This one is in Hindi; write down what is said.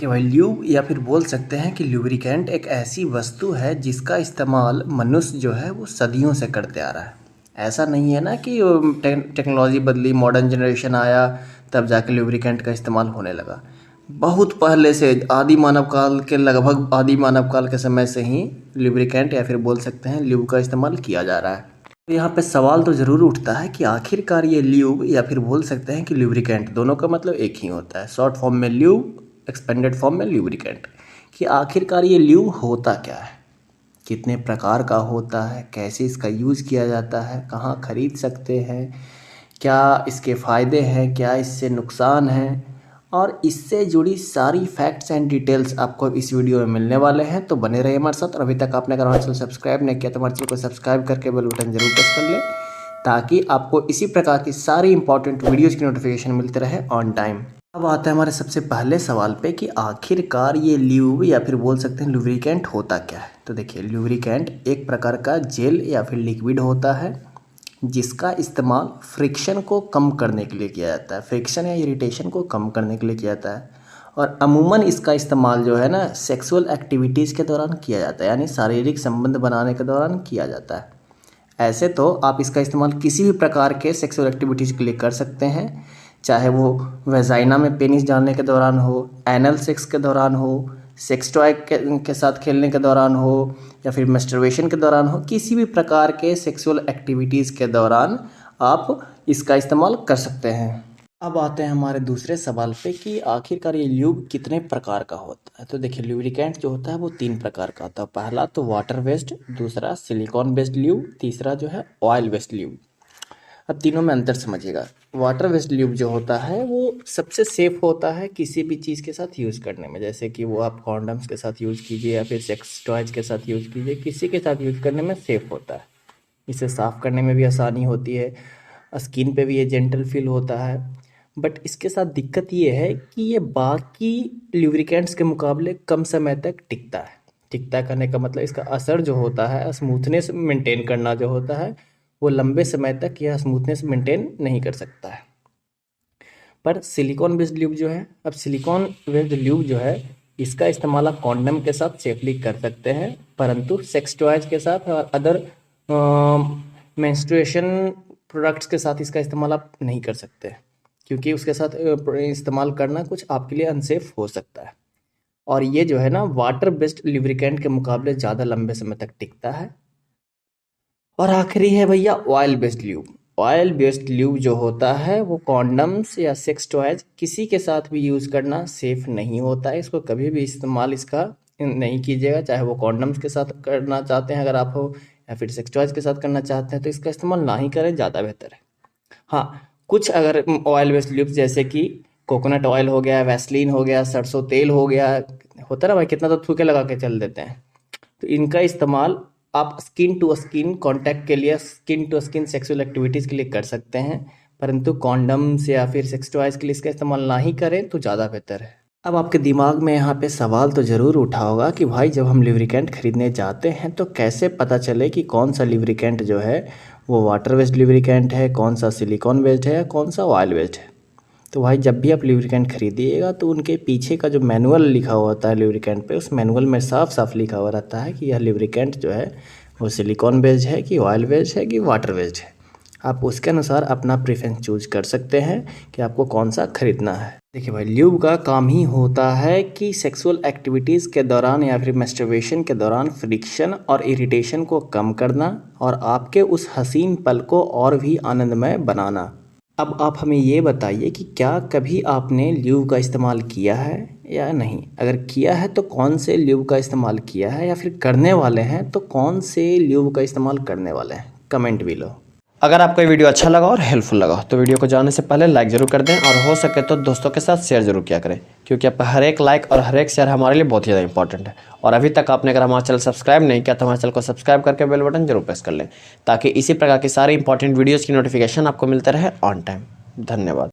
देखिए भाई, ल्यूब या फिर बोल सकते हैं कि ल्यूब्रिकेंट एक ऐसी वस्तु है जिसका इस्तेमाल मनुष्य जो है वो सदियों से करते आ रहा है। ऐसा नहीं है ना कि टेक्नोलॉजी बदली, मॉडर्न जनरेशन आया तब जाके ल्यूब्रिकेंट का इस्तेमाल होने लगा। बहुत पहले से, आदि मानव काल के, लगभग आदि मानव काल के समय से ही ल्यूब्रिकेंट या फिर बोल सकते हैं ल्यूब का इस्तेमाल किया जा रहा है। तो यहाँ पे सवाल तो ज़रूर उठता है कि आखिरकार ये ल्यूब या फिर बोल सकते हैं कि ल्यूब्रिकेंट, दोनों का मतलब एक ही होता है। शॉर्ट फॉर्म में ल्यूब, एक्सपेंडेड फॉर्म में ल्यूब्रिकेंट। कि आखिरकार ये ल्यूब होता क्या है, कितने प्रकार का होता है, कैसे इसका यूज़ किया जाता है, कहाँ खरीद सकते हैं, क्या इसके फ़ायदे हैं, क्या इससे नुकसान हैं, और इससे जुड़ी सारी फैक्ट्स एंड डिटेल्स आपको इस वीडियो में मिलने वाले हैं। तो बने रहिए हमारे साथ। और अभी तक आपने अगर हमारे चैनल सब्सक्राइब नहीं किया तो हमारे चैनल को सब्सक्राइब करके बेल बटन जरूर प्रेस कर लें, ताकि आपको इसी प्रकार की सारी इंपॉर्टेंट वीडियोज़ की नोटिफिकेशन मिलते रहे ऑन टाइम। अब आता है हमारे सबसे पहले सवाल पे कि आखिरकार ये ल्यूब या फिर बोल सकते हैं लुब्रिकेंट होता क्या है। तो देखिए, लुब्रिकेंट एक प्रकार का जेल या फिर लिक्विड होता है जिसका इस्तेमाल फ्रिक्शन को कम करने के लिए किया जाता है, फ्रिक्शन या इरिटेशन को कम करने के लिए किया जाता है। और अमूमन इसका इस्तेमाल जो है ना, सेक्सुअल एक्टिविटीज़ के दौरान किया जाता है, यानी शारीरिक संबंध बनाने के दौरान किया जाता है। ऐसे तो आप इसका इस्तेमाल किसी भी प्रकार के सेक्सुअल एक्टिविटीज़ के लिए कर सकते हैं, चाहे वो वेजाइना में पेनिस डालने के दौरान हो, एनल सेक्स के दौरान हो, सेक्स टॉय के साथ खेलने के दौरान हो, या फिर मैस्टरबेशन के दौरान हो। किसी भी प्रकार के सेक्सुअल एक्टिविटीज़ के दौरान आप इसका इस्तेमाल कर सकते हैं। अब आते हैं हमारे दूसरे सवाल पे कि आखिरकार ये ल्यूब कितने प्रकार का होता है। तो देखिए, ल्यूब्रिकेंट जो होता है वो 3 प्रकार का होता है। पहला तो वाटर बेस्ड, दूसरा सिलिकॉन बेस्ड ल्यूब, तीसरा जो है ऑयल बेस्ड ल्यूब। अब तीनों में अंतर समझिएगा। वाटर बेस्ड ल्यूब जो होता है वो सबसे सेफ़ होता है किसी भी चीज़ के साथ यूज़ करने में, जैसे कि वो आप कॉन्डम्स के साथ यूज़ कीजिए या फिर सेक्स टॉयज के साथ यूज़ कीजिए, किसी के साथ यूज़ करने में सेफ़ होता है। इसे साफ़ करने में भी आसानी होती है, स्किन पे भी ये जेंटल फील होता है। बट इसके साथ दिक्कत ये है कि ये बाकी ल्यूब्रिकेंट्स के मुकाबले कम समय तक टिकता है। टिकता करने का मतलब इसका असर जो होता है, स्मूथनेस मेंटेन करना जो होता है, वो लंबे समय तक यह स्मूथनेस मेंटेन नहीं कर सकता है। पर सिलिकॉन बेस्ड ल्यूब जो है, अब सिलिकॉन बेस्ड ल्यूब जो है, इसका इस्तेमाल आप कॉन्डम के साथ सेफली कर सकते हैं, परंतु सेक्स टॉयज के साथ और अदर मेंस्ट्रुएशन प्रोडक्ट्स के साथ इसका इस्तेमाल आप नहीं कर सकते, क्योंकि उसके साथ इस्तेमाल करना कुछ आपके लिए अनसेफ हो सकता है। और ये जो है ना, वाटर बेस्ड लुब्रिकेंट के मुकाबले ज़्यादा लंबे समय तक टिकता है। और आखिरी है भैया oil based lube. Oil based lube जो होता है वो कॉन्डम्स या सेक्स टॉयज किसी के साथ भी यूज़ करना सेफ़ नहीं होता है। इसको कभी भी इस्तेमाल इसका नहीं कीजिएगा, चाहे वो कॉन्डम्स के साथ करना चाहते हैं अगर आप हो, या फिर सेक्स टॉयज के साथ करना चाहते हैं, तो इसका इस्तेमाल ना ही करें, ज़्यादा बेहतर है। हाँ, कुछ अगर ऑयल बेस्ड ल्यूब जैसे कि कोकोनट ऑयल हो गया, वैसलीन हो गया, सरसों तेल हो गया, होता है ना भाई, कितना तो थूके लगा के चल देते हैं, तो इनका इस्तेमाल आप स्किन टू स्किन कांटेक्ट के लिए, skin to skin sexual activities के लिए कर सकते हैं, परंतु कॉन्डम्स या फिर सेक्स टॉयज के लिए इसका इस्तेमाल ना ही करें तो ज़्यादा बेहतर है। अब आपके दिमाग में यहाँ पे सवाल तो ज़रूर उठा होगा कि भाई, जब हम लुब्रिकेंट खरीदने जाते हैं तो कैसे पता चले कि कौन सा लुब्रिकेंट जो है वो वाटर बेस्ड लुब्रिकेंट है, कौन सा सिलिकॉन बेस्ड है, कौन सा ऑयल बेस्ड है। तो भाई, जब भी आप लुब्रिकेंट खरीदिएगा तो उनके पीछे का जो मैनुअल लिखा हुआ होता है लुब्रिकेंट पे, उस मैनुअल में साफ साफ लिखा हुआ रहता है कि यह लुब्रिकेंट जो है वो सिलिकॉन बेस्ड है कि ऑयल बेस्ड है कि वाटर बेस्ड है। आप उसके अनुसार अपना प्रेफरेंस चूज कर सकते हैं कि आपको कौन सा खरीदना है। देखिए भाई, ल्यूब का काम ही होता है कि सेक्सुअल एक्टिविटीज़ के दौरान या फिर मैस्टरबेशन के दौरान फ्रिक्शन और इरिटेशन को कम करना और आपके उस हसीन पल को और भी आनंदमय बनाना। अब आप हमें ये बताइए कि क्या कभी आपने ल्यूब का इस्तेमाल किया है या नहीं। अगर किया है तो कौन से ल्यूब का इस्तेमाल किया है, या फिर करने वाले हैं तो कौन से ल्यूब का इस्तेमाल करने वाले हैं, कमेंट भी लो। अगर आपको ये वीडियो अच्छा लगा और हेल्पफुल लगा तो वीडियो को जाने से पहले लाइक ज़रूर कर दें, और हो सके तो दोस्तों के साथ शेयर ज़रूर किया करें, क्योंकि आपका हर एक लाइक और हर एक शेयर हमारे लिए बहुत ही ज़्यादा इंपॉर्टेंट है। और अभी तक आपने अगर हमारा चैनल सब्सक्राइब नहीं किया तो हमारे चैनल को सब्सक्राइब करके बेल बटन जरूर प्रेस कर लें, ताकि इसी प्रकार की सारी इंपॉर्टेंट वीडियोज़ की नोटिफिकेशन आपको मिलते रहे ऑन टाइम। धन्यवाद।